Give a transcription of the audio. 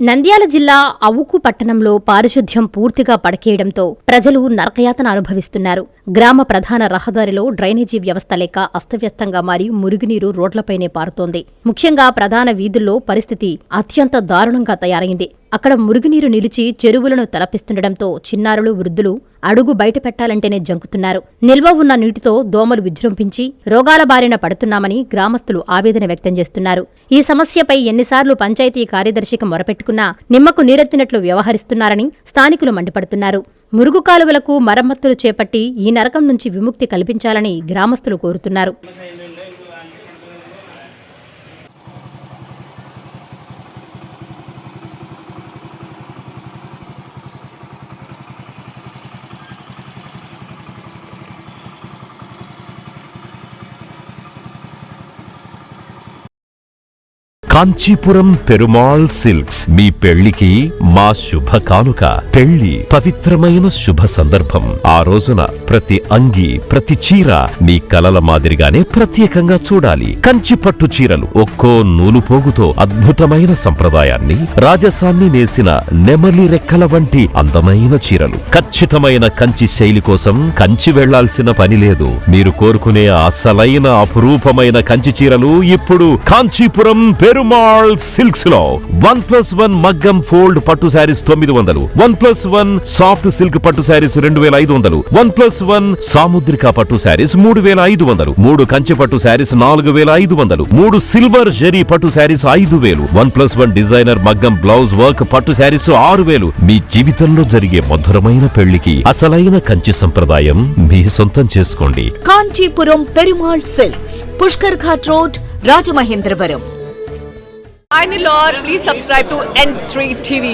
నంద్యాల జిల్లా అవుకు పట్టణంలో పారిశుధ్యం పూర్తిగా పడకేయడంతో ప్రజలు నరకయాతన అనుభవిస్తున్నారు. గ్రామ ప్రధాన రహదారిలో డ్రైనేజీ వ్యవస్థ లేక అస్తవ్యస్తంగా మారి మురుగునీరు రోడ్లపైనే పారుతోంది. ముఖ్యంగా ప్రధాన వీధుల్లో పరిస్థితి అత్యంత దారుణంగా తయారైంది. అక్కడ మురుగునీరు నిలిచి చెరువులను తలపిస్తుండటంతో చిన్నారులు, వృద్ధులు అడుగు బయట పెట్టాలంటేనే జంకుతున్నారు. నిల్వ ఉన్న నీటితో దోమలు విజృంభించి రోగాల బారిన పడుతున్నామని గ్రామస్తులు ఆవేదన వ్యక్తం చేస్తున్నారు. ఈ సమస్యపై ఎన్నిసార్లు పంచాయతీ కార్యదర్శికి మొరపెట్టుకున్నా నిమ్మకు నీరెత్తినట్లు వ్యవహరిస్తున్నారని స్థానికులు మండిపడుతున్నారు. మురుగు కాలువలకు మరమ్మతులు చేపట్టి ఈ నరకం నుంచి విముక్తి కల్పించాలని గ్రామస్తులు కోరుతున్నారు. కాంచీపురం పెరుమాళ్ సిల్క్స్ మీ పెళ్లికి మా శుభ కానుక. పెళ్లి పవిత్రమైన శుభ సందర్భం. ఆ రోజున ప్రతి అంగి, ప్రతి చీర మీ కలల మాదిరిగానే ప్రత్యేకంగా చూడాలి. కంచి పట్టు చీరలు ఒక్కో నూలు పోగుతో అద్భుతమైన సంప్రదాయాన్ని, రాజసాన్ని నేసిన నెమలి రెక్కల వంటి అందమైన చీరలు. ఖచ్చితమైన కంచి శైలి కోసం కంచి వెళ్లాల్సిన పని లేదు. మీరు కోరుకునే అసలైన అపురూపమైన కంచి చీరలు ఇప్పుడు కాంచీపురం పెరుమాళ్ సిల్క్స్ లో 1+1 మగ్గం ఫోల్డ్ పట్టు శారీస్ 900, 1+1 సాఫ్ట్ సిల్క్ పట్టు శారీస్ 2500, 1+1 సాముద్రిక పట్టు శారీస్ 3500, 3 కంచి పట్టు శారీస్ 4500, 3 సిల్వర్ జరీ పట్టు శారీస్ 5000, 1+1 డిజైనర్ మగ్గం బ్లౌజ్ వర్క్ పట్టు శారీస్ 6000. మీ జీవితంలో జరిగే మధురమైన పెళ్లికి అసలైన కంచి సంప్రదాయం మీ సొంతం చేసుకోండి. Kanchipuram Perumal silks, Pushkar ghat road, Rajamahendravaram. Hi Nilor, please subscribe to N3 TV.